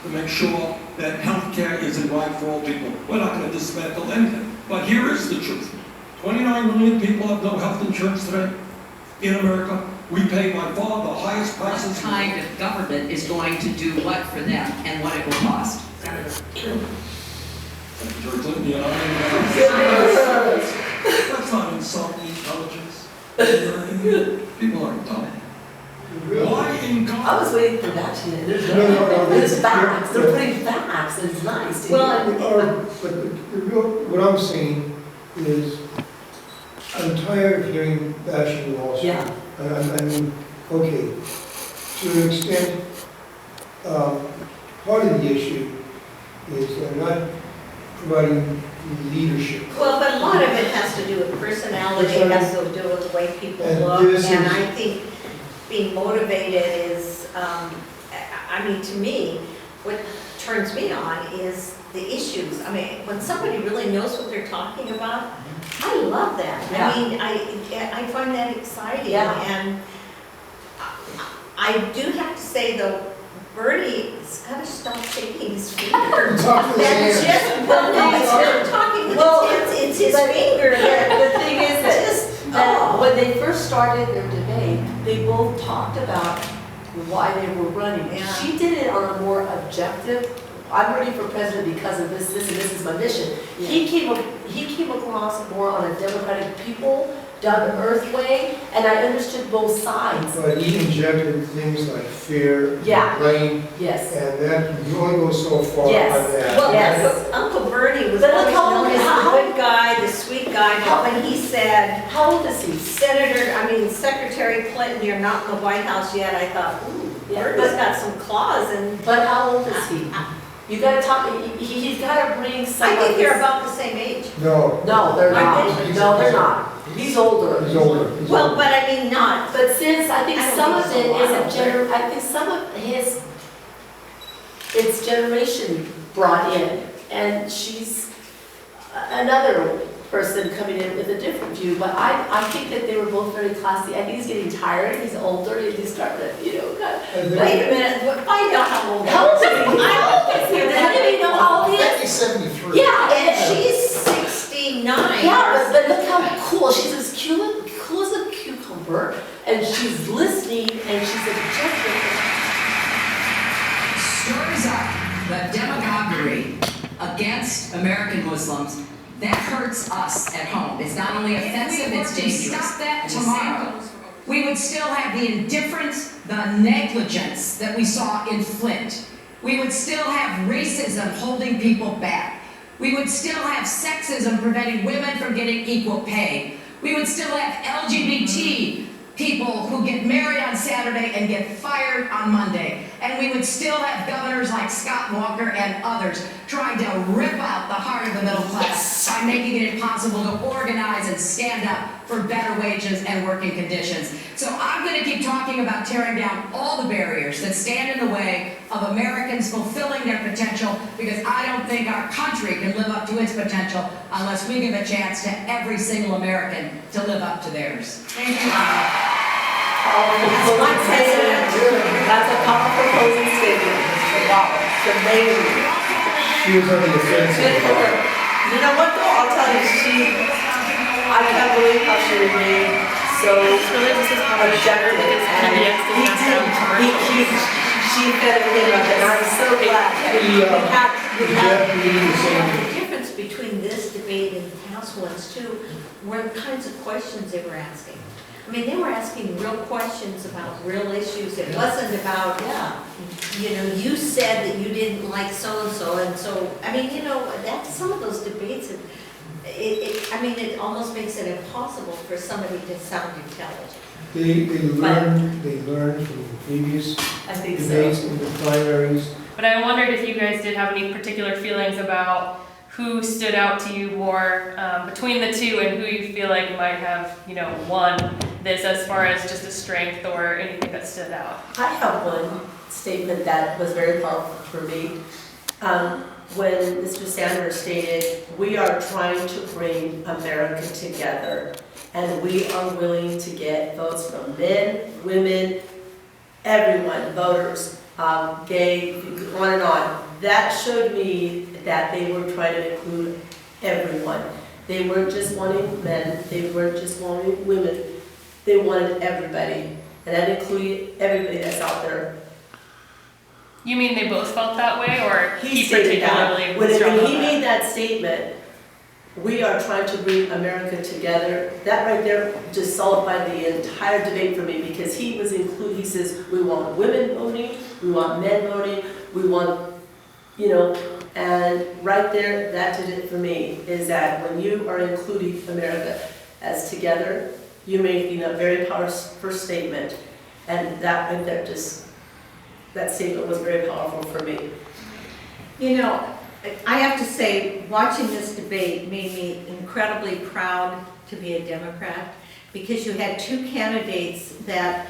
to make sure that health care is a right for all people. We're not going to dismantle anything. But here is the truth. 29 million people have no health insurance today in America. We pay by far the highest prices. What kind of government is going to do what for them and what it will cost? George Clinton, you know, that's not insulting intelligence. People aren't dumb. Why in I Congress? was waiting for that to end. There's No. There's facts. They're putting facts. It's nice. What I'm saying is, I'm tired of hearing bashing Wall Street. Yeah. I mean, okay, to an extent, part of the issue is they're not providing leadership. Well, but a lot of it has to do with personality, it has to do with the way people And look, this and is- I think being motivated is, I mean, to me, what turns me on is the issues. I mean, when somebody really knows what they're talking about, I love that. Yeah. I mean, I find that exciting, Yeah. and I do have to say though, Bernie's gotta stop shaking his finger. Talk to the That's hands. just, well, no, it's not talking with Well, his hands, it's his but finger that The thing is that, just, that when they first started their debate, they both talked about why they were running. Yeah. She did it on a more objective, I'm running for president because of this, and this is my mission. He came across more on a democratic people, down to earth way, and I understood both sides. But he injected things like fear, Yeah. blame, Yes. and that, you only go so far Yes. on that. well, Yes. Uncle Bernie was But look always how known old- as the how- good guy, the sweet guy, but when he said, How old is he? Secretary Clinton, you're not in the White House yet, I thought, ooh, Yeah, Bernie's but- got some claws, and But how old is he? You gotta talk, he's gotta bring some I of think they're his- about the same age. No, No, they're Aren't not. they? No, they're not. He's older. he's older. He's Well, older. but I mean, not. But since I think I don't some think of it's it a lot is older. I think some of his, it's generation brought in, and she's another person coming in with a different view, but I think that they were both very classy. I think he's getting tired, he's older, he's starting to, kind of. And then- Wait a minute, find out how old. How old is he? I don't think Does anybody know how old he is? He's 73. Yeah, And she's 69. Yeah, but look how cool, she's as cool as a cucumber, and she's listening, and she's objective. Stirs up the demagoguery against American Muslims. That hurts us at home. It's not only offensive, it's dangerous. Stop that tomorrow. We would still have the indifference, the negligence that we saw in Flint. We would still have racism holding people back. We would still have sexism preventing women from getting equal pay. We would still have LGBT people who get married on Saturday and get fired on Monday. And we would still have governors like Scott Walker and others trying to rip out the heart of the middle class by making it impossible to organize and stand up for better wages and working conditions. So I'm going to keep talking about tearing down all the barriers that stand in the way of Americans fulfilling their potential, because I don't think our country can live up to its potential unless we give a chance to every single American to live up to theirs. Thank you. That's one president. That's a powerful closing statement. Wow, it's amazing. She was on the offensive. Good for her. You know what though, I'll tell you, I can't believe how she remained so objective. And she fed him up, and I'm so glad. The difference between this debate and the House ones too were the kinds of questions they were asking. I mean, they were asking real questions about real issues. It wasn't about, you said that you didn't like so-and-so, and so, I mean, that's some of those debates, it almost makes it impossible for somebody to sound intelligent. They learned from the previous I think so. debates in the primaries. But I wondered if you guys did have any particular feelings about who stood out to you more between the two, and who you feel like might have, won this as far as just a strength or anything that stood out. I have one statement that was very powerful for me. When Mr. Sanders stated, we are trying to bring America together, and we are willing to get votes from men, women, everyone, voters. gay, on and on. That showed me that they were trying to include everyone. They weren't just wanting men, they weren't just wanting women, they wanted everybody. And that included everybody that's out there. You mean they both felt that way, or he stated that. particularly When was strong he on made that? that statement, we are trying to bring America together, that right there just solidified the entire debate for me, because he was included, he says, we want women voting, we want men voting, we want, you know, and right there, that did it for me, is that when you are including America as together, you're making a very powerful statement, and that right there just, that statement was very powerful for me. You know, I have to say, watching this debate made me incredibly proud to be a Democrat, because you had two candidates that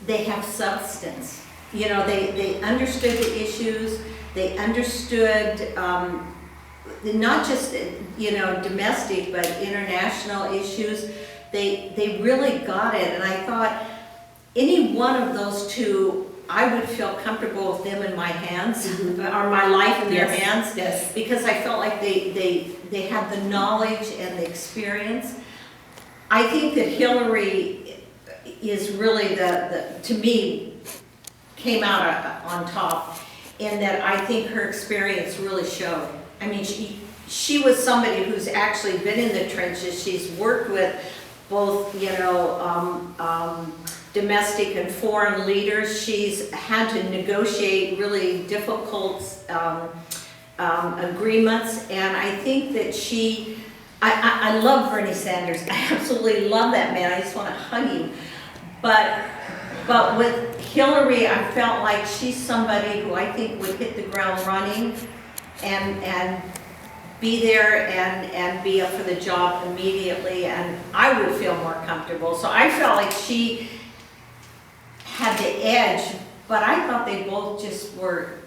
they have substance. You know, they understood the issues, they understood not just, you know, domestic, but international issues. They really got it, and I thought any one of those two, I would feel comfortable with them in my hands, or my life in their hands. Yes. Because I felt like they had the knowledge and the experience. I think that Hillary is really to me, came out on top, in that I think her experience really showed. I mean, she was somebody who's actually been in the trenches. She's worked with both, you know, domestic and foreign leaders. She's had to negotiate really difficult agreements, and I think that I love Bernie Sanders. I absolutely love that man. I just want to hug him. But with Hillary, I felt like she's somebody who I think would hit the ground running and be there and be up for the job immediately, and I would feel more comfortable. So I felt like she had the edge, but I thought they both just were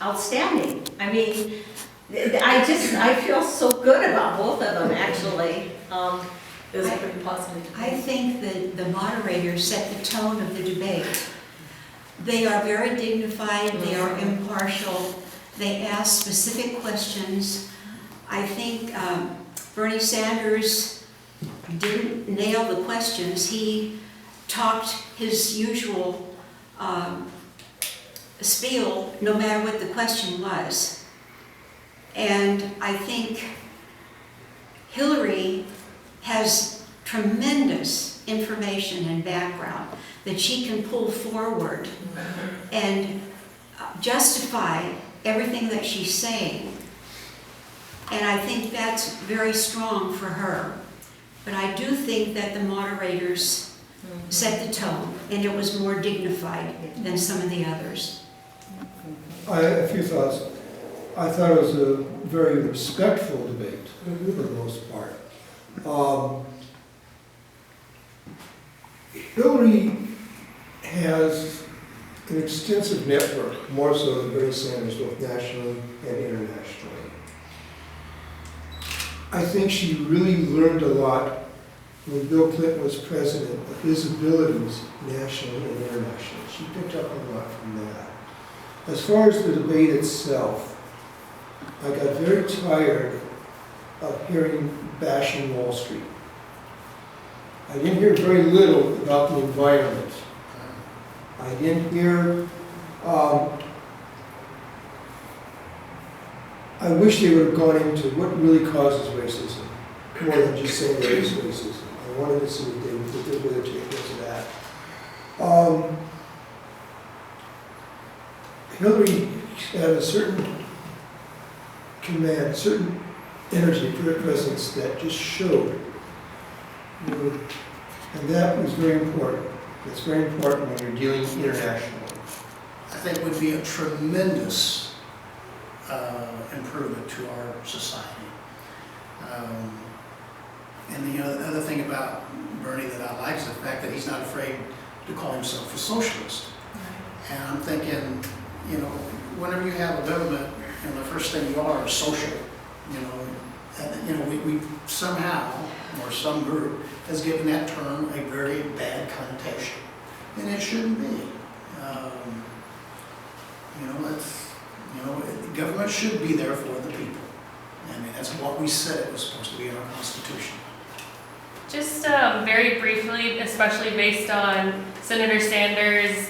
outstanding. I mean, I feel so good about both of them, actually. It was pretty positive. I think that the moderators set the tone of the debate. They are very dignified, they are impartial, they ask specific questions. I think Bernie Sanders didn't nail the questions. He talked his usual spiel, no matter what the question was. And I think Hillary has tremendous information and background that she can pull forward and justify everything that she's saying. And I think that's very strong for her. But I do think that the moderators set the tone, and it was more dignified than some of the others. A few thoughts. I thought it was a very respectful debate for the most part. Hillary has an extensive network, more so than Bernie Sanders, both nationally and internationally. I think she really learned a lot when Bill Clinton was president of his abilities nationally and internationally. She picked up a lot from that. As far as the debate itself, I got very tired of hearing bashing Wall Street. I didn't hear very little about the environment. I didn't hear, I wish they would have gone into what really causes racism, more than just saying there is racism. I wanted to see what they would take into that. Hillary had a certain command, a certain energy, presence that just showed. And that was very important. It's very important when you're dealing internationally. I think would be a tremendous improvement to our society. And the other thing about Bernie that I like is the fact that he's not afraid to call himself a socialist. And I'm thinking, you know, whenever you have a government, and the first thing you are is social, you know, and, you know, we somehow, or some group, has given that term a very bad connotation. And it shouldn't be. Government should be there for the people. I mean, that's what we said it was supposed to be in our Constitution. Just very briefly, especially based on Senator Sanders'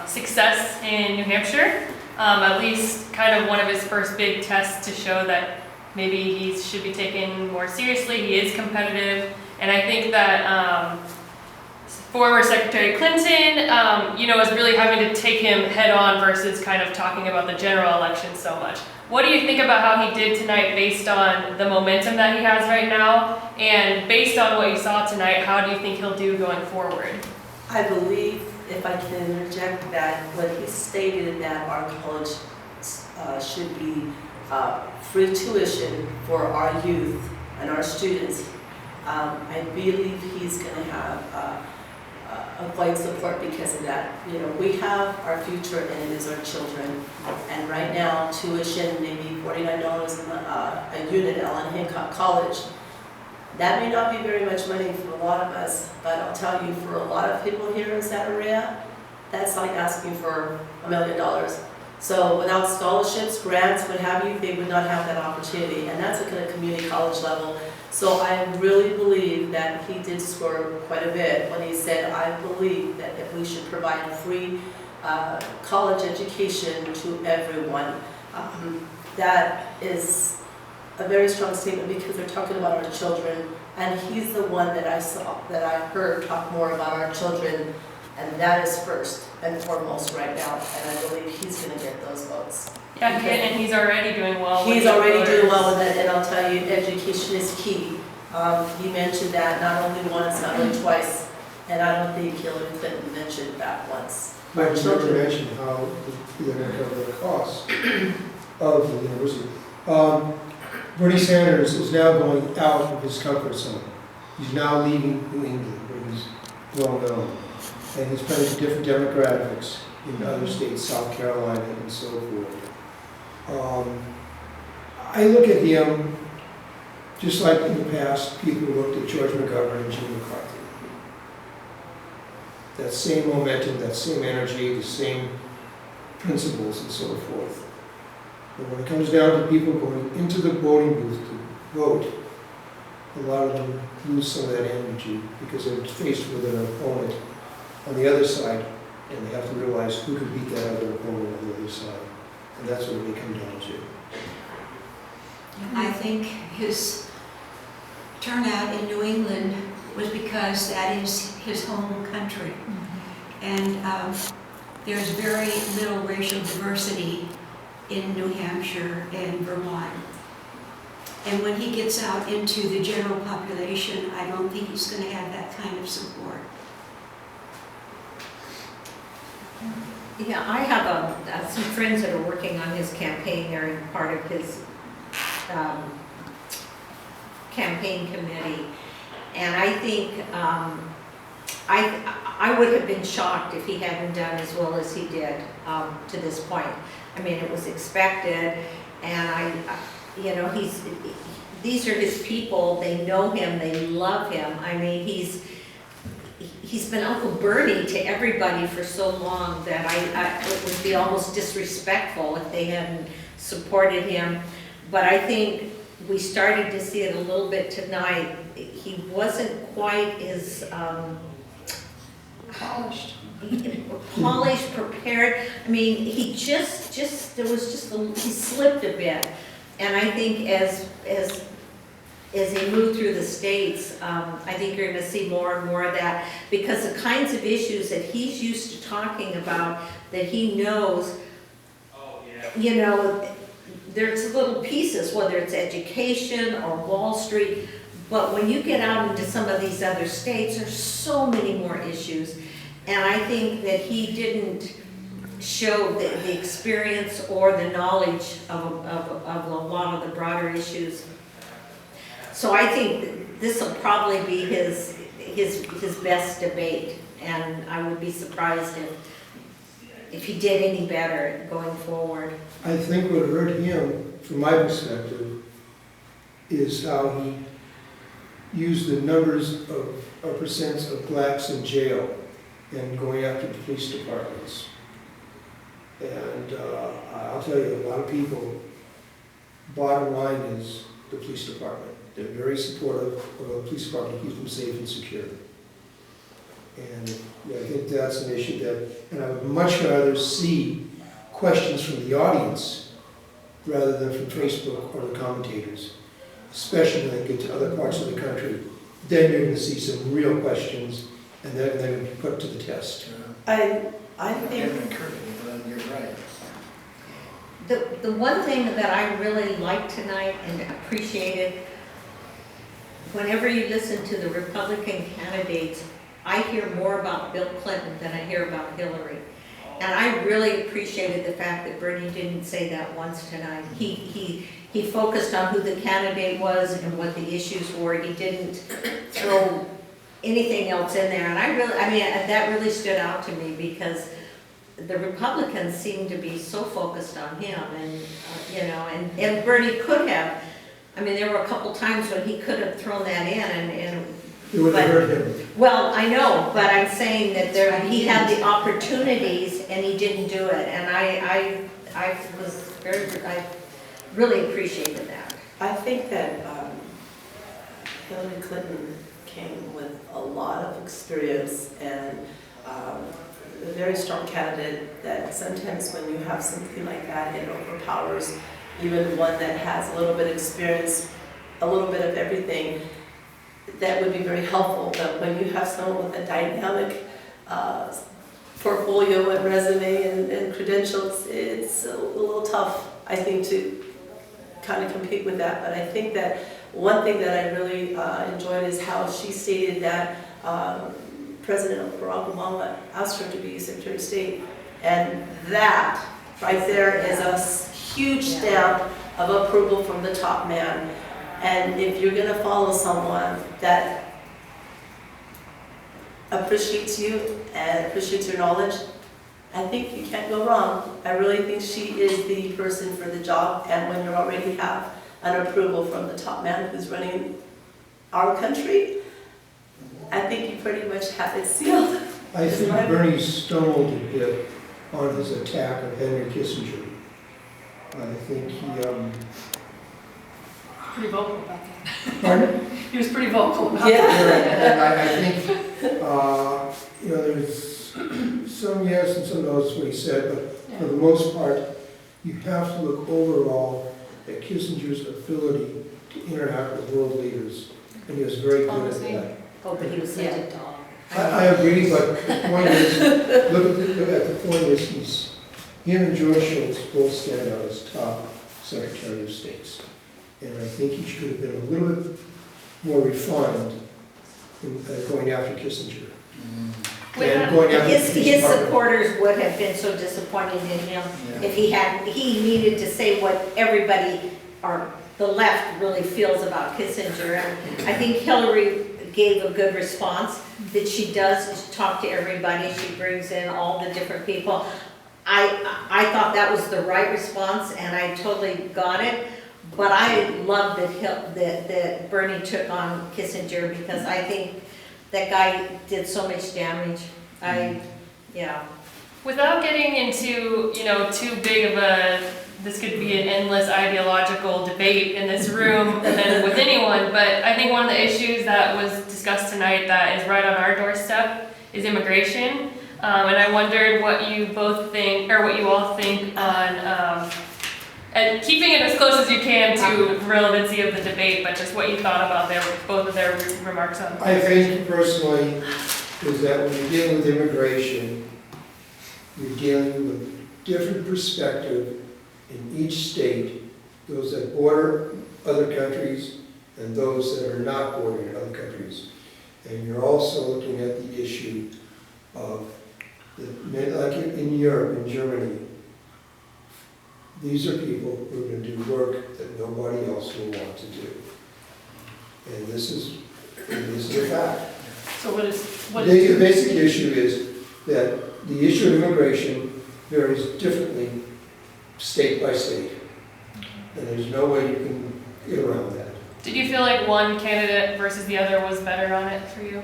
success in New Hampshire, at least kind of one of his first big tests to show that maybe he should be taken more seriously. He is competitive, and I think that former Secretary Clinton, is really having to take him head on versus kind of talking about the general election so much. What do you think about how he did tonight based on the momentum that he has right now? And based on what you saw tonight, how do you think he'll do going forward? I believe, if I can interject, that when he stated that our college should be free tuition for our youth and our students, I believe he's going to have a quite support because of that. We have our future and it is our children. And right now, tuition maybe $49 a unit at Allen Hancock College. That may not be very much money for a lot of us, but I'll tell you, for a lot of people here in Santa Maria, that's like asking for $1 million. So without scholarships, grants, what have you, they would not have that opportunity. And that's at a community college level. So I really believe that he did score quite a bit when he said, I believe that if we should provide free college education to everyone. That is a very strong statement because they're talking about our children, and he's the one that I heard talk more about our children, and that is first and foremost right now, and I believe he's going to get those votes. Yeah, and he's already doing well. He's already doing well with it, and I'll tell you, education is key. He mentioned that not only once, not only twice, and I don't think Hillary Clinton mentioned that once. I was going to mention how they're going to cover the cost of the university. Bernie Sanders is now going out of his comfort zone. He's now leaving New England, where he's well known. And he's playing to different demographics in other states, South Carolina and so forth. I look at him just like in the past, people looked at George McGovern and Jimmy McCarthy. That same momentum, that same energy, the same principles and so forth. But when it comes down to people going into the voting booth to vote, a lot of them lose some of that energy because they're faced with an opponent on the other side, and they have to realize who could beat that other opponent on the other side. And that's what it may come down to. I think his turnout in New England was because that is his home country. And there's very little racial diversity in New Hampshire and Vermont. And when he gets out into the general population, I don't think he's going to have that kind of support. Yeah, I have some friends that are working on his campaign. They're part of his campaign committee. And I think I would have been shocked if he hadn't done as well as he did to this point. I mean, it was expected, and these are his people. They know him. They love him. I mean, he's been Uncle Bernie to everybody for so long that it would be almost disrespectful if they hadn't supported him. But I think we started to see it a little bit tonight. He wasn't quite as polished, prepared. I mean, he he slipped a bit. And I think as he moved through the states, I think you're going to see more and more of that, because the kinds of issues that he's used to talking about, that he knows, there's little pieces, whether it's education or Wall Street, but when you get out into some of these other states, there's so many more issues. And I think that he didn't show the experience or the knowledge of a lot of the broader issues. So I think this will probably be his best debate, and I would be surprised if he did any better going forward. I think what hurt him, from my perspective, is how he used the numbers of percents of blacks in jail and going after the police departments. And I'll tell you, a lot of people, bottom line is the police department. They're very supportive of the police department, keeps them safe and secure. And yeah, I think that's an issue that, and I would much rather see questions from the audience rather than from Facebook or the commentators, especially when they get to other parts of the country. Then you're going to see some real questions, and then they're going to be put to the test. I Never think, occurred to me, but you're right. The one thing that I really liked tonight and appreciated, whenever you listen to the Republican candidates, I hear more about Bill Clinton than I hear about Hillary. And I really appreciated the fact that Bernie didn't say that once tonight. He focused on who the candidate was and what the issues were. He didn't throw anything else in there. And I mean, that really stood out to me because the Republicans seem to be so focused on him and, and Bernie could have, I mean, there were a couple times when he could have thrown that in and It would have hurt him. well, I know, but I'm saying that he had the opportunities and he didn't do it, and I really appreciated that. I think that Hillary Clinton came with a lot of experience and a very strong candidate that sometimes when you have something like that, it overpowers even one that has a little bit of experience, a little bit of everything. That would be very helpful, but when you have someone with a dynamic portfolio and resume and credentials, it's a little tough, I think, to kind of compete with that. But I think that one thing that I really enjoyed is how she stated that President Barack Obama asked her to be Secretary of State, and that right there is a huge stamp of approval from the top man. And if you're going to follow someone that appreciates you and appreciates your knowledge, I think you can't go wrong. I really think she is the person for the job. And when you already have an approval from the top man who's running our country, I think you pretty much have it sealed. I think Bernie stumbled a bit on his attack of Henry Kissinger. I think he, Pretty vocal about that. pardon? He was pretty vocal about Yeah. And I think, there's some yes and some no's what he said, but for the most part, you have to look overall at Kissinger's ability to interact with world leaders, and he was very good at that. Oh, but he was such a dog. I agree, but the point is, look at the point is, him and George Shultz both stand out as top Secretary of States. And I think he should have been a little bit more refined in going after Kissinger. And going after His the department. supporters would have been so disappointed in him if he needed to say what everybody, or the left really feels about Kissinger. And I think Hillary gave a good response, that she does talk to everybody, she brings in all the different people. I thought that was the right response, and I totally got it. But I love that Bernie took on Kissinger, because I think that guy did so much damage. Yeah. Without getting into, too big of this could be an endless ideological debate in this room and then with anyone, but I think one of the issues that was discussed tonight that is right on our doorstep is immigration. And I wondered what you both think, or what you all think on, and keeping it as close as you can to the relevancy of the debate, but just what you thought about both of their remarks on. I think personally is that when you're dealing with immigration, you're dealing with different perspective in each state, those that border other countries and those that are not bordering other countries. And you're also looking at the issue of, like in Europe, in Germany, these are people who are going to do work that nobody else will want to do. And this is a fact. So what The is basic issue is that the issue of immigration varies differently state by state. And there's no way you can get around that. Did you feel like one candidate versus the other was better on it for you?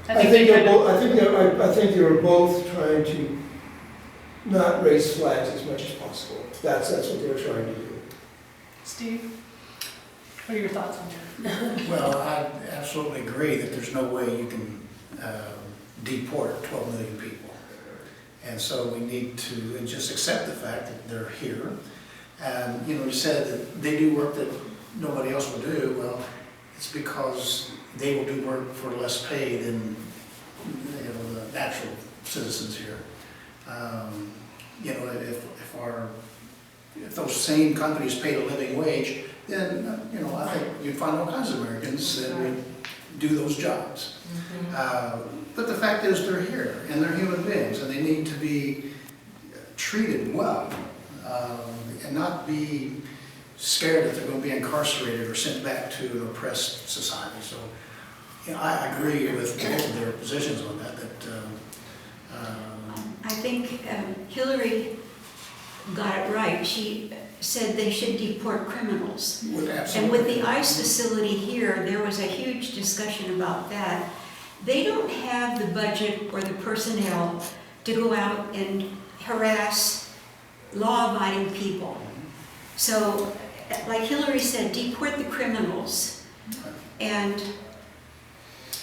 I think they were both trying to not raise flags as much as possible. That's what they were trying to do. Steve, what are your thoughts on that? Well, I absolutely agree that there's no way you can deport 12 million people. And so we need to just accept the fact that they're here. And, you said that they do work that nobody else will do. Well, it's because they will do work for less pay than, the natural citizens here. If those same companies paid a living wage, then, I think you'd find all kinds of Americans that would do those jobs. But the fact is, they're here, and they're human beings, and they need to be treated well, and not be scared that they're going to be incarcerated or sent back to an oppressed society. So, I agree with both of their positions on that. I think Hillary got it right. She said they should deport criminals. And with the ICE facility here, there was a huge discussion about that. They don't have the budget or the personnel to go out and harass law-abiding people. So, like Hillary said, deport the criminals and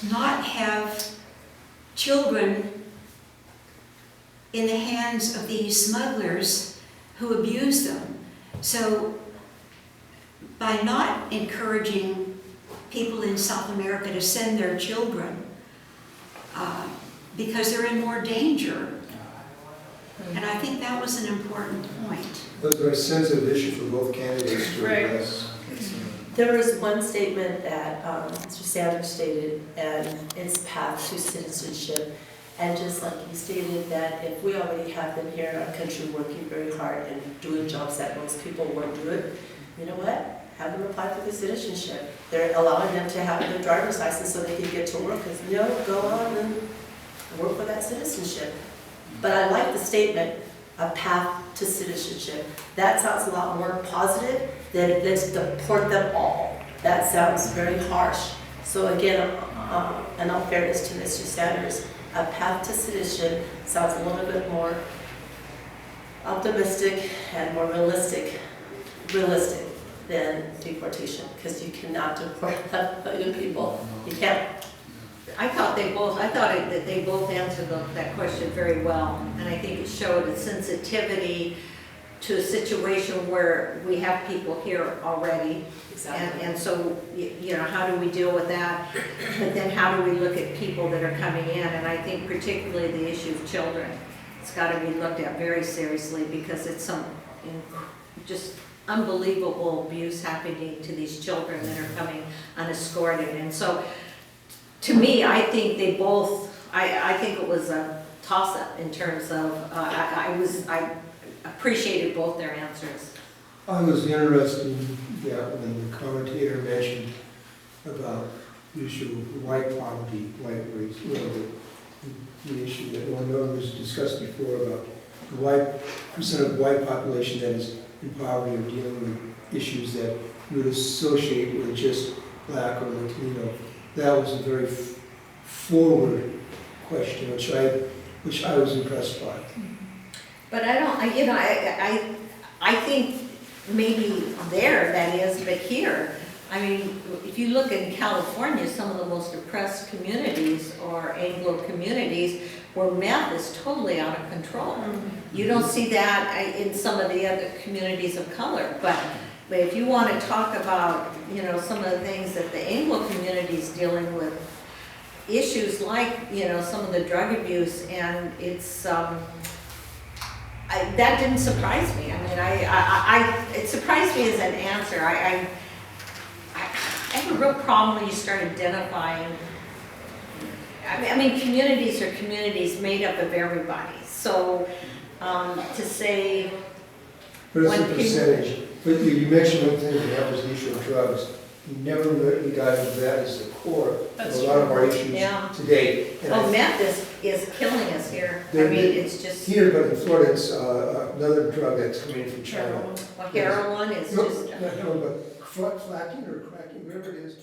not have children in the hands of these smugglers who abuse them. So by not encouraging people in South America to send their children because they're in more danger, and I think that was an important point. Those are a sensitive issue for both candidates to address. There was one statement that Mr. Sanders stated, and it's path to citizenship. And just like he stated that if we already have them here in our country working very hard and doing jobs that most people won't do it, you know what? Have them apply for the citizenship. They're allowing them to have their driver's license so they can get to work, because go on and work for that citizenship. But I like the statement, a path to citizenship. That sounds a lot more positive than let's deport them all. That sounds very harsh. So again, in all fairness to Mr. Sanders, a path to citizenship sounds a little bit more optimistic and more realistic than deportation, because you cannot deport that million people. You can't. I thought that they both answered that question very well, and I think it showed a sensitivity to a situation where we have people here already. Exactly. And so, how do we deal with that? But then how do we look at people that are coming in? And I think particularly the issue of children. It's got to be looked at very seriously, because it's some just unbelievable abuse happening to these children that are coming unescorted. And so, to me, I think they both, I think it was a toss-up in terms of, I appreciated both their answers. I was interested in that when the commentator mentioned about the issue of white poverty, white race, the issue that one was discussed before about the white percent of the white population that is in poverty or dealing with issues that you would associate with just black or Latino. That was a very forward question, which I was impressed by. But I think maybe there that is, but here, I mean, if you look in California, some of the most oppressed communities are Anglo communities where meth is totally out of control. You don't see that in some of the other communities of color, but if you want to talk about, some of the things that the Anglo community is dealing with, issues like, some of the drug abuse, and it's, that didn't surprise me. I mean, it surprised me as an answer. I have a real problem when you start identifying. I mean, communities are communities made up of everybody. So to say, but it's a percentage. But you mentioned one thing, and that was the issue of drugs. You never really got into that as the core of a lot of our issues today. And meth is killing us here. I mean, it's just... Here, but in Florida, it's another drug that's coming in from China. Heroin is just... Not heroin, but flacking or cracking, whatever it is.